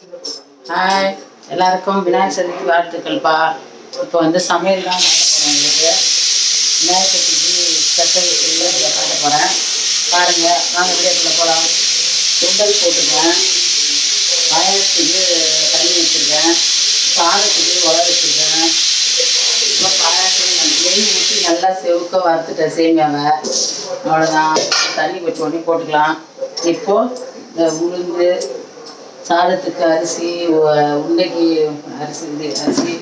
Hi, எல்லாருக்கும் விநாயகர் சதுர்த்தி வாழ்த்துக்கள்ப்பா. இப்போ சமையல் தான் காட்ட போகிறேன். உங்களுக்கு விநாயகர் சதுர்த்திக்கு ஸ்பெஷல் இதை காட்ட போகிறேன். பாருங்கள், நாங்கள் வீடியோக்குள்ளே போகலாம். சுண்டல் போட்டுருக்கேன், பாயசத்துக்கு தண்ணி வச்சுருக்கேன், சாதத்துக்கு உலை வச்சுருக்கேன். இப்போ பாயாசம் நெய் ஊற்றி நல்லா செவுக்க வறுத்துட்டேன் சேமியாவை. அவ்வளோதான், தண்ணி கொஞ்சம் உடனே போட்டுக்கலாம். இப்போது இந்த உளுந்து, சாதத்துக்கு அரிசி, உருண்டைக்கு அரிசி,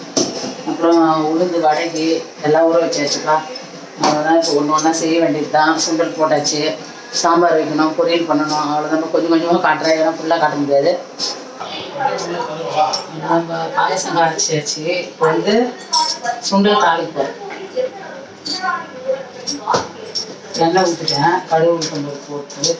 அப்புறம் உளுந்து வடைக்கு எல்லாம் ஊற வச்சு வச்சுக்கலாம். அவ்வளோதான். இப்போ ஒன்று ஒன்றா செய்ய வேண்டியது தான். சுண்டல் போட்டாச்சு, சாம்பார் வைக்கணும், பொரியல் பண்ணணும். அவ்வளோதான். கொஞ்சம் கொஞ்சமாக காட்டுறேன், ஏன்னா ஃபுல்லாக காட்ட முடியாது. நம்ம பாயசம் காய்ச்சியாச்சு. இப்போ சுண்டல் தாளிப்போம். எண்ணெய் ஊற்றிட்டேன், கடுகு உளுத்தம்பருப்பு போட்டு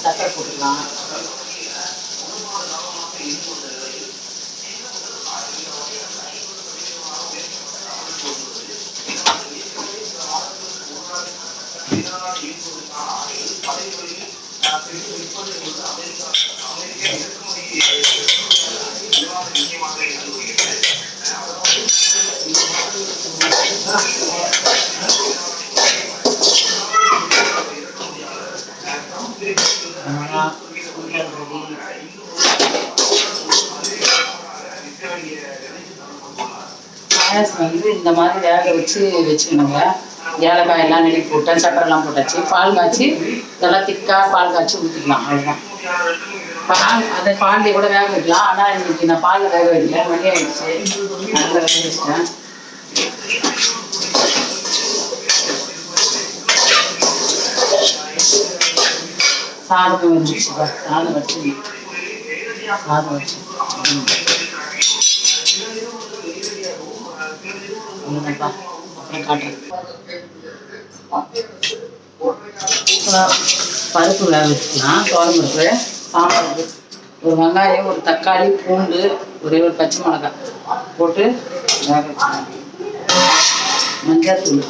சக்கரை போட்டுக்கலாம். பாயாசம் இந்த மாதிரி வேக வச்சுக்கணுங்க. ஏலக்காய் எல்லாம் நெருக்கி போட்டேன், சக்கரைலாம் போட்டாச்சு. பால் காய்ச்சி நல்லா திக்காக பால் காய்ச்சி ஊற்றிக்கலாம். அவ்வளோதான். அதை பாலில் கூட வேக வைக்கலாம். ஆனால் இன்னைக்கு நான் பாலில் வேக வைக்கல, மணி ஆகிடுச்சு, நல்லா வேக வச்சிட்டேன். சாதம் வந்துச்சுப்பா, சாதம் வச்சு அவ்வளோதான்ப்பா. அப்புறம் காட்டுறேன். பருப்பு வேக வச்சுக்கலாம். பருப்பு, சாம்பாருக்கு ஒரு வெங்காயம், ஒரு தக்காளி, பூண்டு, ஒரே ஒரு பச்சை மிளகாய் போட்டு வேக வச்சுக்கலாம். மஞ்சள் தூள்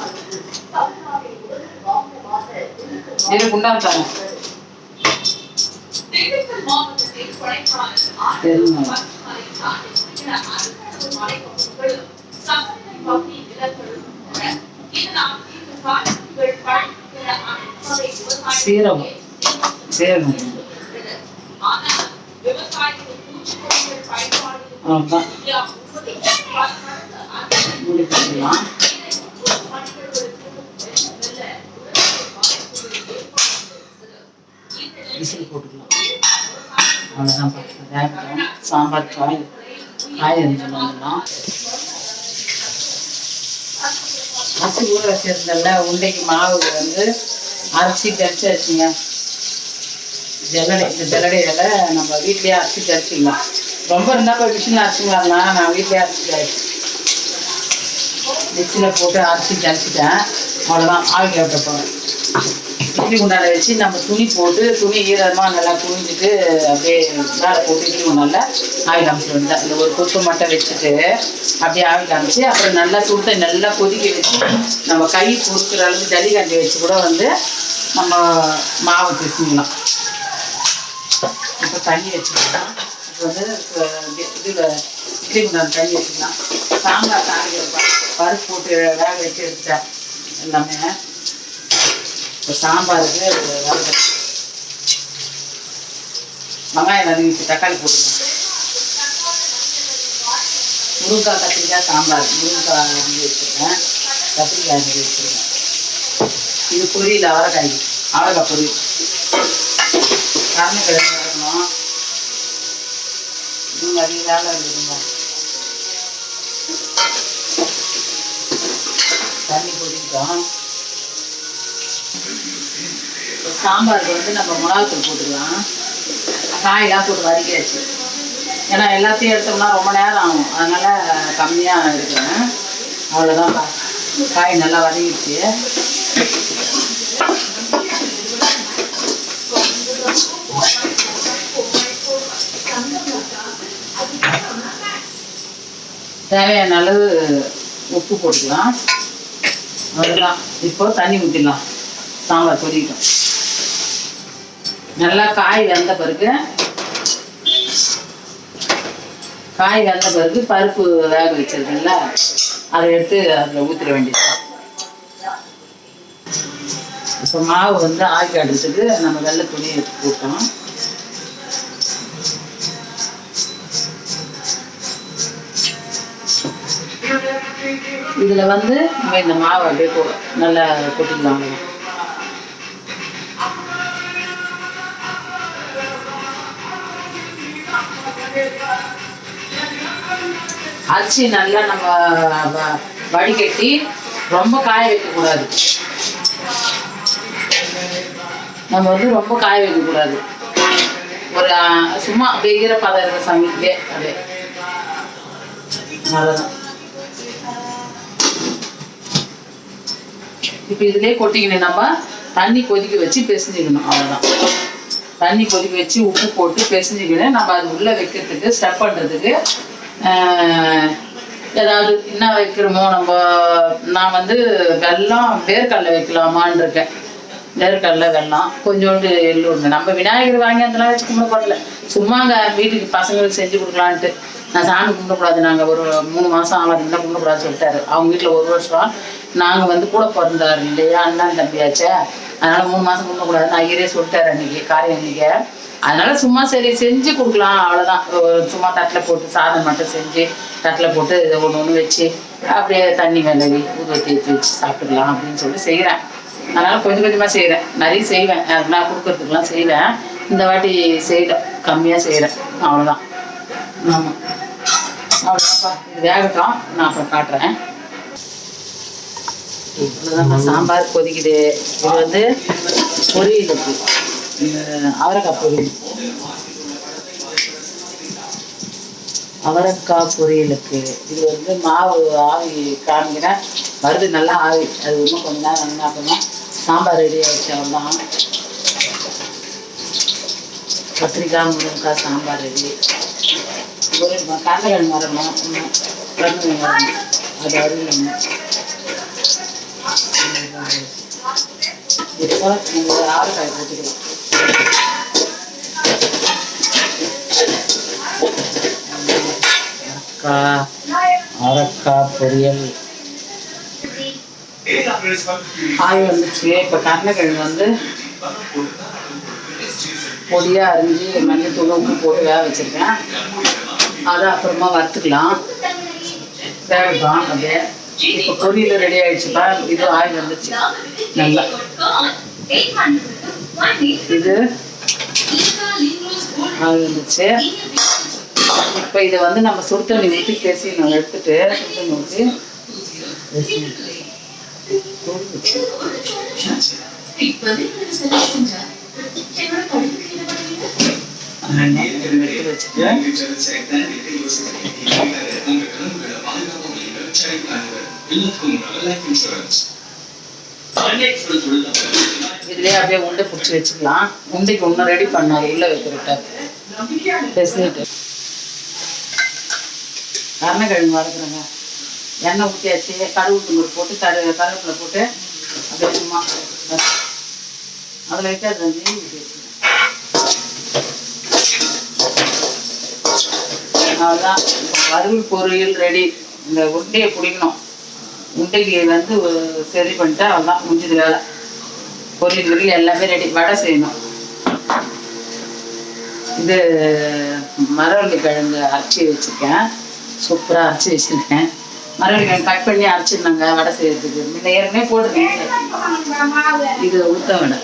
இது குண்டாத்தாங்க. சீரகம் அவ்வளோதான். மூடி போட்டுக்கலாம். விசில் போட்டுக்கலாம். அவ்வளோதான். வேகட்டும். சாம்பார் காய் அரிஞ்சு வந்துடலாம். அரிசி ஊற வச்சிருந்தல உண்டைக்கு மாவு அரிசி கரைச்சி வச்சுங்க. இந்த ஜல்லடையில நம்ம வீட்லேயே அரிசி கரைச்சிக்கலாம். ரொம்ப இருந்தால் போய் மிஷினில் அரிசிங்களாங்களா, நான் வீட்லேயே அரிசி கரைச்சி மிக்சியில் போட்டு அரிசி கரைச்சிட்டேன். அவ்வளோதான். ஆவி விட்ட போகிறேன். இட்லி குண்டால வச்சு நம்ம துணி போட்டு, துணி ஈரமாக நல்லா குனிஞ்சிட்டு அப்படியே மேலே போட்டு இட்லி குண்டால ஆவி காமிச்சிட்டு வந்தேன். இந்த ஒரு கொத்து மட்டும் வச்சுட்டு அப்படியே ஆவி காமிச்சு, அப்புறம் நல்லா சுடு நல்லா கொதிக்க வச்சு நம்ம கை பொறுக்கிற அளவுக்கு ஜல்லிக்காண்டி வச்சு கூட நம்ம மாவு பிசைஞ்சிக்கலாம். இப்போ தண்ணி வச்சுக்கலாம். இப்போ இதில் இட்லி குண்டால தண்ணி வச்சுக்கலாம். சாம்பார் தாளிக்கிறப்ப பருப்பு போட்டு வேக வச்சு எடுத்துட்டேன் எல்லாமே. இப்போ சாம்பாருக்கு வெங்காயம் நறுக்கி தக்காளி போட்டுக்கலாம். முருங்கைக்காய் கத்திரிக்காய் சாம்பார். முருங்கைக்காய் வச்சுருக்கேன், கத்திரிக்காய் வச்சுருக்கேன். இது பொரியல் அவரைக்காய் பொரியல். கருணக்கிழங்கு வதக்கணும். இன்னும் நிறைய வேலை இருக்குதுங்க. தண்ணி கொதிக்கிட்டோம். சாம்பாருக்கு வந்து நம்ம மிளகாத்தூள் போட்டுக்கலாம். காயெல்லாம் போட்டு வதக்கியாச்சு. ஏன்னா எல்லாத்தையும் எடுத்தோம்னா ரொம்ப நேரம் ஆகும், அதனால கம்மியாக எடுக்கிறேன். அவ்வளோதான். காய் நல்லா வதங்கிடுச்சு. தேவையான அளவு உப்பு போட்டுக்கலாம். அவ்வளோதான். இப்போ தண்ணி ஊற்றிடலாம். சாம்பார் கொதிக்கட்டும். நல்லா காய் வெந்த பிறகு பருப்பு வேக வச்சிருக்குல்ல, அதை எடுத்து அதில் ஊற்றிட வேண்டியது. இப்போ மாவு வந்து ஆக்கி அடுத்துட்டு நம்ம வெள்ளை துணி எடுத்து போட்டோம். இதில் வந்து நம்ம இந்த மாவு அப்படியே நல்லா கொட்டிக்கலாம். அரிசி நல்லா நம்ம வடிகட்டி ரொம்ப காய வைக்கக்கூடாது. நம்ம வந்து ரொம்ப காய வைக்கக்கூடாது. ஒரு சும்மா அப்படியே ஈரப்பதம் இருக்கிற சமயத்திலே அப்படியே அவ்வளோதான். இப்போ இதுலேயே கொட்டிக்கணும். நம்ம தண்ணி கொதிக்க வச்சு பிசைஞ்சிக்கணும். அவ்வளோதான். தண்ணி கொதிக்க வச்சு உப்பு போட்டு பிசைஞ்சிக்கணும். நம்ம அது உள்ளே வைக்கிறதுக்கு ஸ்டெப் பண்ணுறதுக்கு ஏதாவது என்ன வைக்கிறோமோ நான் வந்து வெல்லம் வேர்க்கடலை வைக்கலாமான்னு இருக்கேன். வேர்க்கடலை வெல்லம் கொஞ்சோண்டு எள்ளு. நம்ம விநாயகர் வாங்கி அதெல்லாம் வச்சு கும்பிட போடல, சும்மாங்க வீட்டுக்கு பசங்களுக்கு செஞ்சு கொடுக்கலான்ட்டு. நான் சாமி கும்பிடக்கூடாது, நாங்கள் ஒரு 3 மாதம் ஆகாதுன்னா கும்பிடக்கூடாதுன்னு சொல்லிட்டாரு. அவங்க வீட்டில் 1 வருஷம். நாங்கள் வந்து கூட பிறந்தாரு இல்லையா, அண்ணன் தம்பியாச்சே, அதனால 3 மாதம் கும்பிடக்கூடாது. நான் ஐயரே சொல்லிட்டாரு அன்னைக்கு காரியம் அன்னைக்கு. அதனால சும்மா சரி செஞ்சு கொடுக்கலாம், அவ்வளோதான். சும்மா தட்டில் போட்டு சாதம் மட்டும் செஞ்சு தட்டில் போட்டு இதை ஒன்று வச்சு அப்படியே தண்ணி விளவி ஊதுவத்தி ஏற்றி வச்சு சாப்பிட்டுக்கலாம் அப்படின்னு சொல்லிட்டு செய்கிறேன். அதனால் கொஞ்சம் கொஞ்சமாக செய்கிறேன். நிறைய செய்வேன், நான் கொடுக்கறதுக்கெலாம் செய்வேன். இந்த வாட்டி செய்யல, கம்மியாக செய்கிறேன். அவ்வளோதான். ஆமாம், அவ்வளோதான்ப்பா. இது வேகட்டும், நான் அப்புறம் காட்டுறேன். இவ்வளோதான். சாம்பார் கொதிக்குது. இது வந்து பொரியலுக்கு அவரைக்காய் பொரியல். அவரைக்காய் பொரியலுக்கு இது வந்து மாவு ஆவி காமிக்கிறேன். வருது நல்லா ஆவி. அது இன்னும் கொஞ்ச நேரம் என்ன பண்ணணும். சாம்பார் ரெடி ஆகிடுச்சு. அவ்வளோதான். கத்திரிக்காய் முருங்கைக்காய் சாம்பார் ரெடி. கடலைக்கிழங்கு வரணும், இன்னும் கடலைக்கிழங்கு வரணும், அது அருகணும். இப்போ நீங்கள் அவரைக்காய் போட்டுக்கலாம். அவரைக்காய் பொரியல் காய் வந்துச்சு. இப்போ கடலைக்கிழங்கு வந்து பொடியாக அரிஞ்சு மஞ்சள் உப்பு போட்டு வேக வச்சுருக்கேன். அதை அப்புறமா வறுத்துக்கலாம். வேகட்டும் அப்படியே. இப்போ பொரியல் ரெடி ஆகிடுச்சுப்பா. இது ஆயில் வந்துச்சு நல்லா. இது ஆயில் வந்துச்சு. இப்போ இதை வந்து நம்ம சுடு தண்ணி ஊற்றி பேசிடணும். எடுத்துட்டு சுடு தண்ணி ஊற்றி இதுலேயே அப்படியே உண்டை பிடிச்சி வச்சுக்கலாம். உண்டைக்கு ஒன்றும் ரெடி பண்ணாது உள்ள வைக்கிறட்ட பேசிட்டு. கருணக்கிழங்கு வதக்குறேங்க. எண்ணெய் ஊற்றியாச்சு. கருவேப்பிலை போட்டு கருவேப்பிலை போட்டு அப்படியே சும்மா அதில் வைக்க அது நெய் ஊற்றி அவ்வளோதான். வறுவல் பொரியல் ரெடி. இந்த உருண்டையை பிடிக்கணும். உருண்டைக்கு வந்து சரி பண்ணிட்டு அவ்வளோதான், முடிஞ்சது வேலை. பொரியல் எல்லாமே ரெடி. வடை செய்யணும். இது மரவள்ளி கிழங்கு அரைச்சி வச்சுருக்கேன். சூப்பராக அரைச்சி வச்சுருக்கேன். மரவள்ளி கிழங்கு கட் பண்ணி அரைச்சிருந்தாங்க வடை செய்யறதுக்கு. முன்ன ஏற்கனவே போட்டுருக்கேன். இது உளுத்த வடை.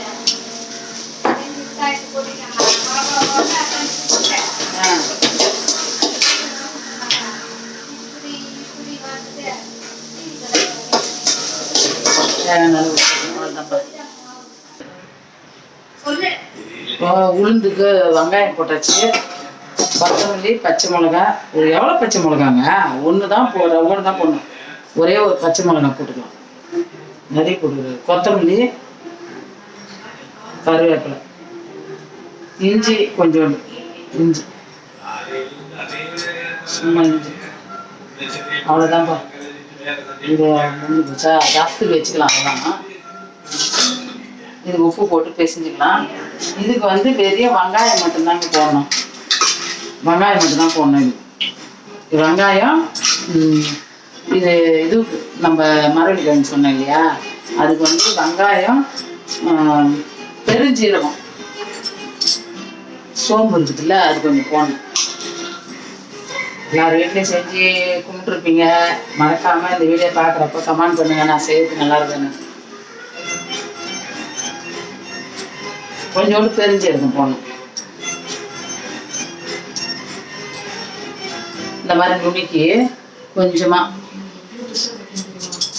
தேவையான அளவு ஊற்றிக்கணும். உளுந்துக்கு வெங்காயம் போட்டாச்சு, கொத்தமல்லி, பச்சை மிளகா. எவ்வளோ பச்சை மிளகாங்க? ஒன்று தான் போடணும். ஒரே ஒரு பச்சை மிளகா போட்டுக்கலாம், நிறைய போட்டுக்கிறது. கொத்தமல்லி, கருவேப்பிலை, இஞ்சி கொஞ்சோண்டு, இஞ்சி சும்மா இஞ்சி, அவ்வளோதான்ப்பா. இது முடிஞ்சு போச்சா? ஜாஸ்தி வச்சுக்கலாம். அவ்வளோதான். இது உப்பு போட்டு பிசைஞ்சிக்கலாம். இதுக்கு வந்து பெரிய வெங்காயம் மட்டும்தாங்க போடணும். வெங்காயம் மட்டும்தான் போடணும். இது வெங்காயம். இது நம்ம மரவள்ளிக்கிழங்கு சொன்னோம் இல்லையா, அதுக்கு வந்து வெங்காயம், பெருஞ்சீரகம், சோம்பு இருக்குதுல்ல, அது கொஞ்சம் போடணும். எல்லாரும் வீட்லையும் செஞ்சு கும்பிட்டுருப்பீங்க. மறக்காம இந்த வீடியோ பார்க்குறப்ப கமெண்ட் பண்ணுங்க, நான் செய்யறது நல்லா இருக்குன்னு. கொஞ்சோண்டு பெருஞ்சீரகம் போடணும். இந்த மாதிரி நுணுக்கி கொஞ்சமா,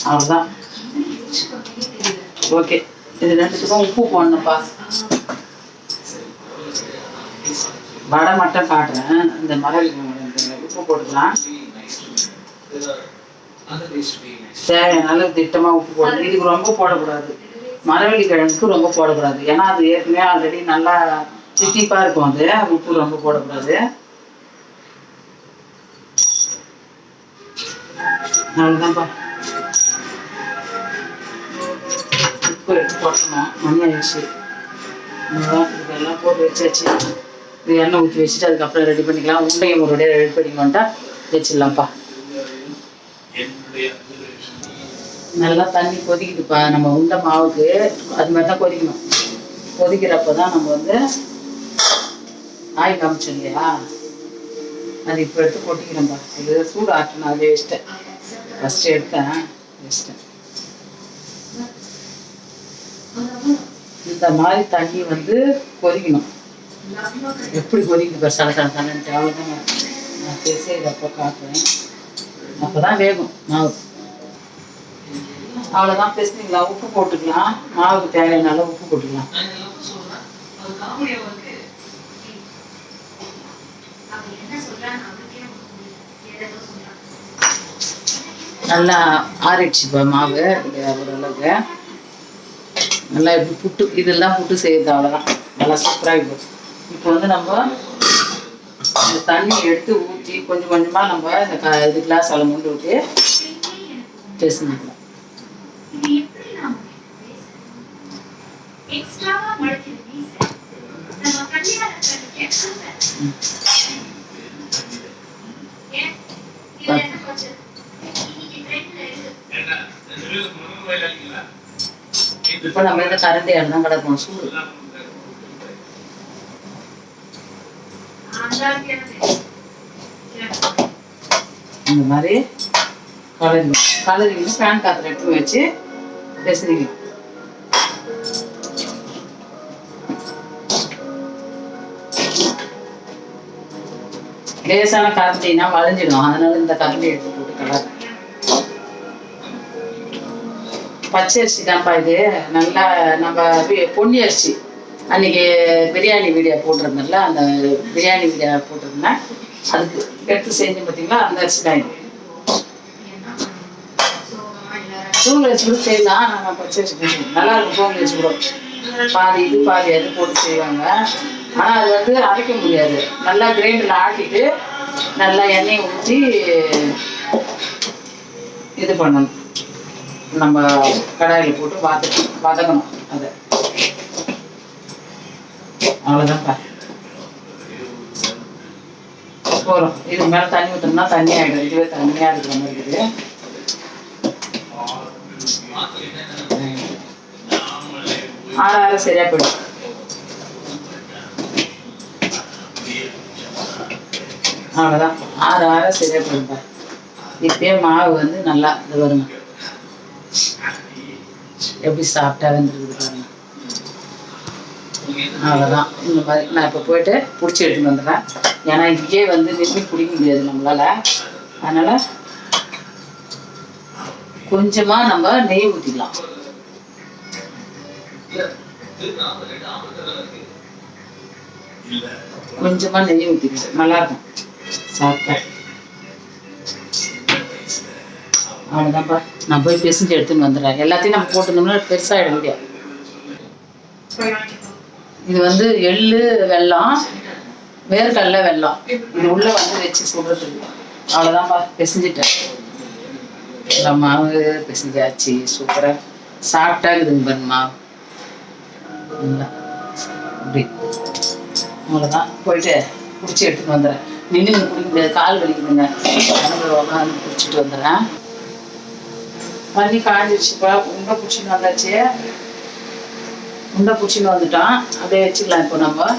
அவ்வளோதான். ஓகே, இது ரெண்டுத்துக்கும் உப்பு போடணும்ப்பா. வடை மட்டும் காட்டுறேன். இந்த மரவள்ளிக்கிழங்கு உப்பு போட்டுக்கலாம். தேவையான அளவு திட்டமா உப்பு போடணும். இதுக்கு ரொம்ப போடக்கூடாது, மரவள்ளிக்கிழங்குக்கு ரொம்ப போடக்கூடாது. ஏன்னா அது ஏற்கனவே ஆல்ரெடி நல்லா தித்திப்பா இருக்கும். அது உப்பு ரொம்ப போடக்கூடாது. அவ்வளோதான்ப்பா. உப்பு எடுத்து போட்டணும். மணி ஆயிடுச்சு. இதெல்லாம் போட்டு வச்சாச்சு. இது எண்ணெய் ஊற்றி வச்சுட்டு அதுக்கப்புறம் ரெடி பண்ணிக்கலாம். உண்டையும் ஒரு ரெடி பண்ணிக்கோன்ட்டா வச்சிடலாம்ப்பா. நல்லா தண்ணி கொதிக்குதுப்பா. நம்ம உண்டை மாவுக்கு அது மாதிரி தான் கொதிக்கணும். கொதிக்கிறப்ப தான் நம்ம வந்து ஆய் காமிச்சோம் இல்லையா, அது இப்போ எடுத்து கொட்டிக்கிறோம்ப்பா. இது சூடு ஆட்டணும். அதே வச்சிட்டேன், ஃபஸ்ட்டு எடுத்தேன் வச்சிட்டேன். இந்த மாதிரி தண்ணி வந்து கொதிக்கணும். எப்படி கொதிக்குது பாரு, சல சல சலன்ட்டு. அவ்வளோதான். நான் செய்கிறப்போ காட்டுறேன். அப்போ தான் வேகும் மாவு. அவ்வளோதான். பேசுனீங்களா? உப்பு போட்டுக்கலாம். மாவுக்கு தேவையான அளவு உப்பு போட்டுக்கலாம். நல்லா ஆறிடுச்சுப்பா மாவு. ஓரளவுக்கு நல்லா இப்படி புட்டு, இதெல்லாம் புட்டு செய்யுது. அவ்வளோதான். நல்லா சூப்பராக இருக்கும். இப்போ வந்து நம்ம இந்த தண்ணி எடுத்து ஊற்றி கொஞ்சம் கொஞ்சமாக நம்ம இந்த இது கிளாஸ் அளவு கொண்டு ஊற்றி பேசிக்கலாம். இப்போ நம்ம இந்த கரண்டி தான் கிடக்கும் சூடு. இந்த மாதிரி கலரிங்க ஃபேன் காத்துல எடுத்து வச்சு பேசுறீங்க. லேசான கரண்டினா வளைஞ்சிடும். அதனால இந்த கரண்டி எடுத்து போட்டு கலர். பச்சை அரிசி தான்ப்பா இது. நல்லா நம்ம பொன்னி அரிசி அன்னைக்கு பிரியாணி வீடியோ போட்டிருந்தேன்ல, அந்த பிரியாணி வீடியோ போட்டிருந்தேன், அதுக்கு எடுத்து செஞ்சு பார்த்தீங்களா, அந்த அரிசி தான் இது. தூள் அரிசி கூட செய்யலாம். நம்ம பச்சை அரிசி நல்லா இருக்கும். தூள் அரிசி கூட பாதி இது பாதி அது போட்டு செய்வாங்க. ஆனால் அது வந்து அரைக்க முடியாது. நல்லா கிரைண்டரில் ஆட்டிட்டு நல்லா எண்ணெயை ஊற்றி இது பண்ணணும். நம்ம கடாயில் போட்டு வதக்கணும் அதை. அவ்வளோதான்ப்பா. போகிறோம். இது மேலே தண்ணி ஊற்றோம்னா தண்ணி ஆகிடும். இதுவே தண்ணியாக இருக்கிற மாதிரி இருக்குது. ஆற சரியா போயிடும். அவ்வளோதான். ஆற சரியா போயிடும்பா. இப்பயே மாவு வந்து நல்லா இது வருங்க. எப்படி சாப்பிட்டா வந்துருக்குது பாருங்க. அவ்வளோதான். இந்த மாதிரி நான் இப்போ போயிட்டு பிடிச்சி எடுத்துன்னு வந்துடுறேன். ஏன்னா இங்கேயே வந்து நின்று பிடிக்க முடியாது நம்மளால. அதனால கொஞ்சமாக நம்ம நெய் ஊற்றிக்கலாம். கொஞ்சமா நெய் ஊற்றிக்கிட்டு நல்லா இருக்கும் சாப்பிட்டா. அவ்வளோதான்ப்பா, நான் போய் பிசைஞ்சு எடுத்துன்னு வந்துடுறேன். எல்லாத்தையும் நம்ம போட்டுருந்தோம்னா பெருசாகிட முடியாது. இது வந்து எள்ளு வெல்லம், வேர்க்கடலை வெல்லம், இது உள்ள வந்து வச்சு சுடுறதுக்கு. அவ்வளோதான்ப்பா, பிசைஞ்சிட்டேன். மாவு பிசைஞ்சாச்சு. சூப்பராக சாப்பிட்டா இருக்குதுங்க பாருங்க மாவு. அப்படி அவ்வளோதான். போயிட்டு பிடிச்சி எடுத்துட்டு வந்துடுறேன். நின்று குடிக்க முடியாது, கால் வலிக்குதுங்க. உட்காந்து பிடிச்சிட்டு வந்துடுறேன். பண்ணி காஞ்சிடுச்சுப்பா. உண்டை பிடிச்சின்னு வந்தாச்சு. உண்டை பிடிச்சின்னு வந்துட்டோம். அப்படியே வச்சுக்கலாம். இப்போ நம்ம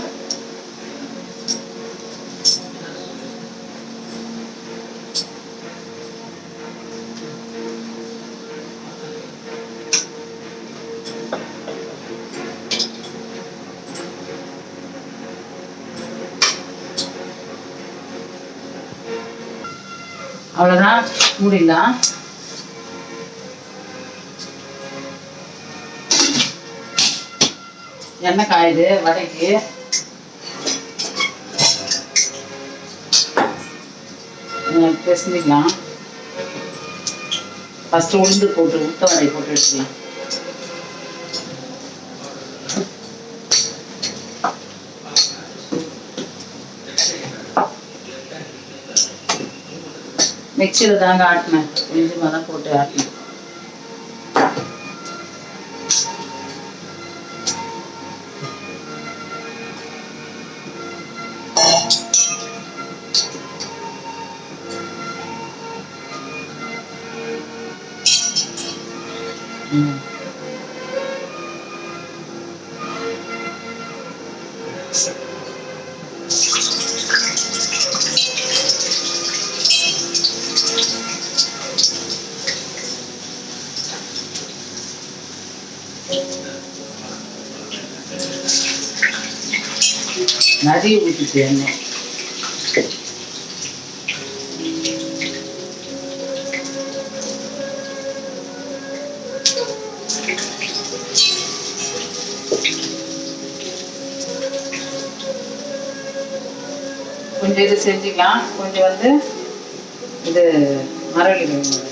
அவ்வளோதான், மூடிடலாம். எண்ணெய் காயுது வடைக்கு. பிசைஞ்சிக்கலாம். ஃபஸ்ட்டு உளுந்து போட்டு உளுத்த வடை போட்டு எடுத்துக்கலாம். மிக்சியில் தாங்க ஆட்டினேன், கொஞ்சமாக தான் போட்டு ஆட்டினேன். நிறைய ஊற்றிட்டு எண்ணெய். கொஞ்சம் இது செஞ்சுக்கலாம். கொஞ்சம் வந்து இது மரவள்ளி கிழங்கு.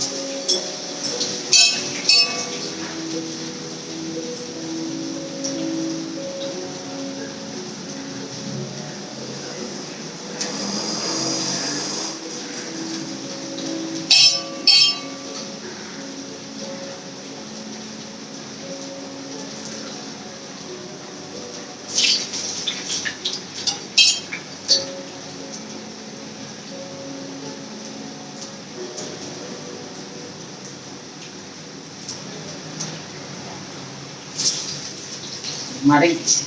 மறைச்சு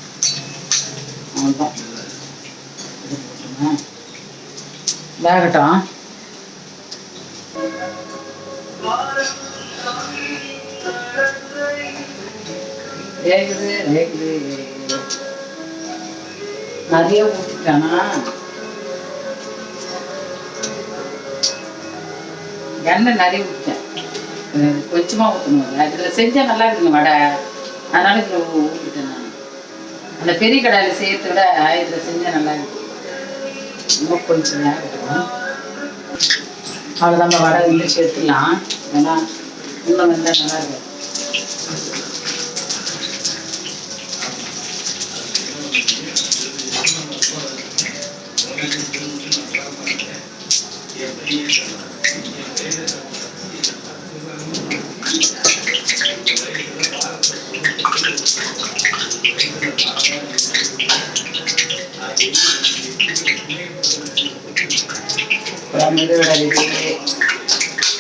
அவ்வளோதான். வேகட்டும். வேகுது வேகுது. நிறைய ஊற்றிட்டானா? எண்ணெய் நிறைய ஊற்றிட்டேன். கொஞ்சமாக ஊற்றணும். அதில் செஞ்சால் நல்லா இருக்குங்க வடை. அதனால இதில் ஊற்றிட்டேன் நான். அந்த பெரிய கடாயில் செய்யறத விட இதில் செஞ்சால் நல்லா இருக்கும். இன்னும் கொஞ்சம் நேரம் இருக்கும். அவ்வளோதான், வடை இழுச்சி எடுத்துடலாம். ஏன்னா இன்னும் வந்தால் நல்லா இருக்கும்.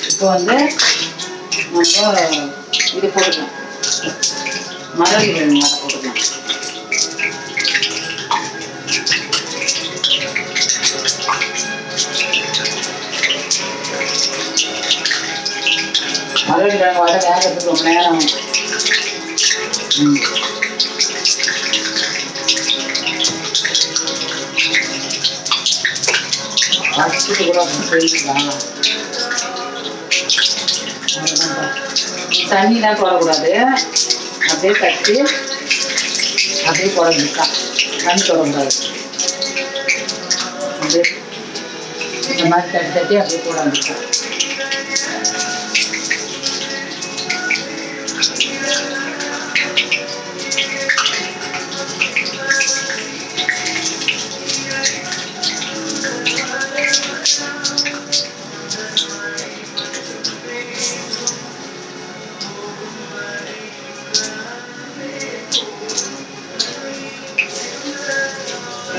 இப்போ வந்து நம்ம இது போட்டுக்கலாம். மரவள்ளி கிழங்கு மேலே போட்டுக்கலாம். மரவள்ளி கிழங்கு வடை வேகிறதுக்கு ரொம்ப நேரம் ஆகும். வச்சுட்டு கூட செய்யலாம். தண்ணிலாம் போடக்கூடாது. அப்படியே கட்டி அப்படியே போட வேண்டியதுதான். கண் தொடக்கூடாது. அப்படியே இந்த மாதிரி தட்டி தட்டி அப்படியே போட வேண்டியதுதான்.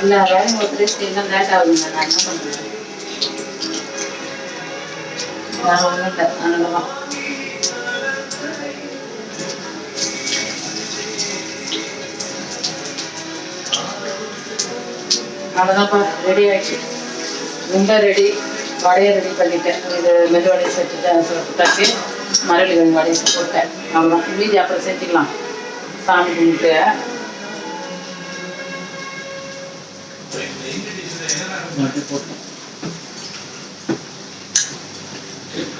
எல்லா வேலையும் ஒருத்தரே செய்யணும், லேட் ஆகுதுங்க. நான் என்ன பண்ணுறேன்? வேறு ஒன்றும் இல்லை. அதனாலதான் அவ்வளோதான்ப்பா, ரெடி ஆகிடுச்சு. உண்டை ரெடி, வடையை ரெடி பண்ணிட்டேன். இது மெது வடையை செஞ்சுட்டாச்சு. மரவள்ளி கிழங்கு வடையை போட்டேன். அவ்வளோதான். மீதி அப்புறம் செஞ்சுக்கலாம். சாமி கும்பிட்டு போட்டேன்.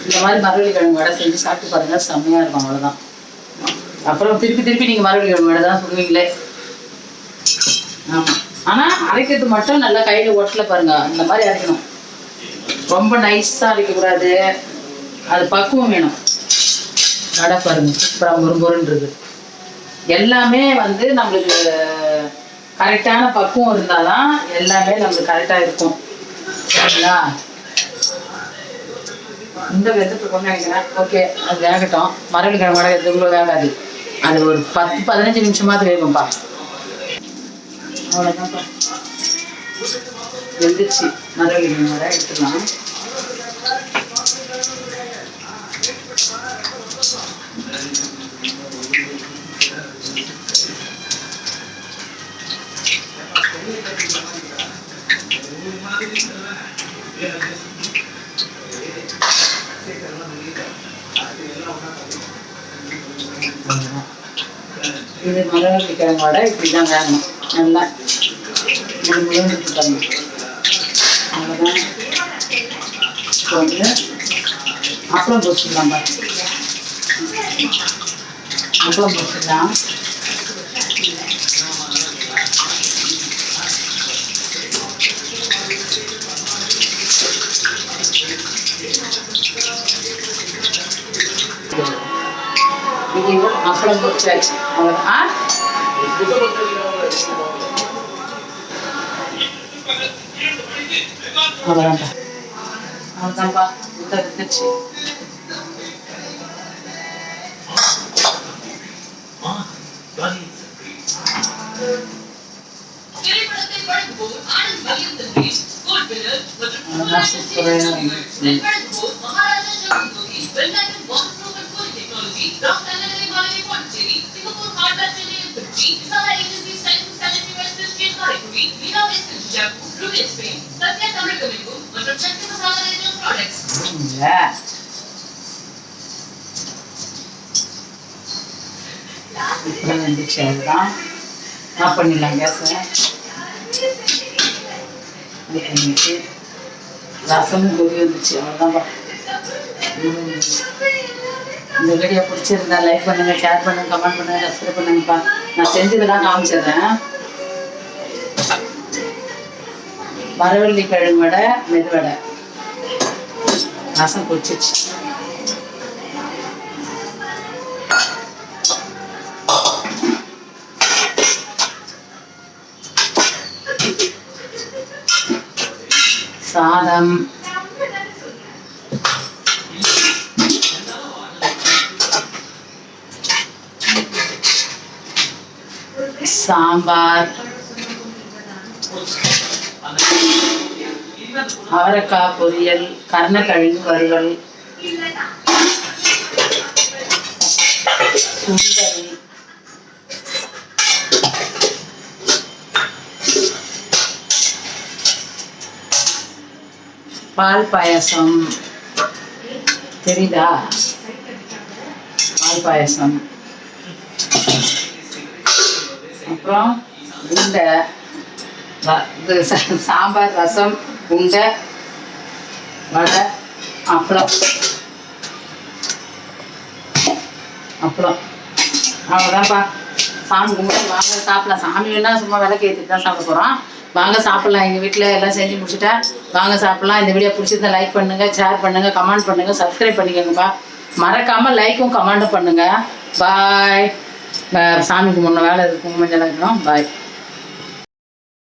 இந்த மாதிரி மரவள்ளி கிழங்கு வடை செஞ்சு சாப்பிட்டு பாருங்க, செம்மையாக இருக்கும். அவ்வளோதான். அப்புறம் திருப்பி திருப்பி நீங்கள் மரவள்ளி கிழங்கு வடை தான் சொல்லுவீங்களே. ஆமாம், ஆனால் அரைக்கிறது மட்டும் நல்லா கையில் ஒட்டல பாருங்க, அந்த மாதிரி அரைக்கணும். ரொம்ப நைஸாக அரைக்கக்கூடாது, அது பக்குவம் வேணும். வடை பாருங்க சூப்பராக முறுமுறுன்றது. எல்லாமே வந்து நம்மளுக்கு கரெக்டான பக்குவம் இருந்தால் தான் எல்லாமே நம்மளுக்கு கரெக்டாக இருக்கும். சரிங்களா? இந்த வெந்தத்தை கொண்டு வைக்கிறேன். ஓகே, அது வேகட்டும். மரவள்ளி கிழங்கு வடை எதுக்குள்ளே வேகாது. அது ஒரு 10-15 நிமிஷமாவது வேகும்பா. அவ்வளோதான்ப்பா, வெந்துச்சு. மரவள்ளி கிழங்கு வடை எடுத்துக்கலாம். இது மரவள்ளி கிழங்கு வடை இப்படிதான் வேகணும். நல்லா முழுந்து தரணும். அவ்வளோதான். இப்போ வந்து அப்பளம் பொரிச்சிடலாம்பா. அப்பளம் பொரிச்சிடலாம். அப்பளம் பொரிச்சாச்சு. அவ்வளோதான். அவ்வளோதான்ப்பா, அவ்வளோதான்ப்பா. விட்டுச்சு. வந்துச்சு. அதுதான் ஆஃப் பண்ணிடலாம் கேஸை. இது பண்ணிட்டு ரசமும் கொதி வந்துச்சு. அவ்வளோதான்ப்பா. இந்த வீடியோ பிடிச்சிருந்தா லைக் பண்ணுங்கள், ஷேர் பண்ணுங்கள், கமெண்ட் பண்ணுங்கள், சப்ஸ்கிரைப் பண்ணுங்கப்பா. நான் செஞ்சதெல்லாம் காமிச்சிடுறேன். மரவள்ளி கிழங்கு வடை, மெதுவடை, ரசம் கொதிச்சிச்சு. சாதம், சாம்பார், அவரைக்காய் பொரியல், கருணக்கிழங்கு வறுவல், சுண்டல், பால் பாயாசம். தெரியுதா? பால் பாயாசம். அப்புறம் உண்டை, இது சாம்பார், ரசம், உண்டை, வடை, அப்பளம். அவ்வளோதான்ப்பா. சாமி கும்பிட்டு வாங்க சாப்பிடலாம். சாமி வேணா சும்மா விளக்கு ஏற்றிட்டு தான் சாப்பிட போகிறோம். வாங்க சாப்பிட்லாம். எங்கள் வீட்டில் எல்லாம் செஞ்சு முடிச்சுட்டேன். வாங்க சாப்பிட்லாம். இந்த வீடியோ பிடிச்சிருந்தா லைக் பண்ணுங்கள், ஷேர் பண்ணுங்கள், கமெண்ட் பண்ணுங்கள், சப்ஸ்கிரைப் பண்ணிக்கோங்கப்பா. மறக்காமல் லைக்கும் கமெண்ட்டும் பண்ணுங்கள். பாய். சாமி கும்பிடணும், வேலை இருக்கும், மஞ்சள் இருக்கணும். பாய்.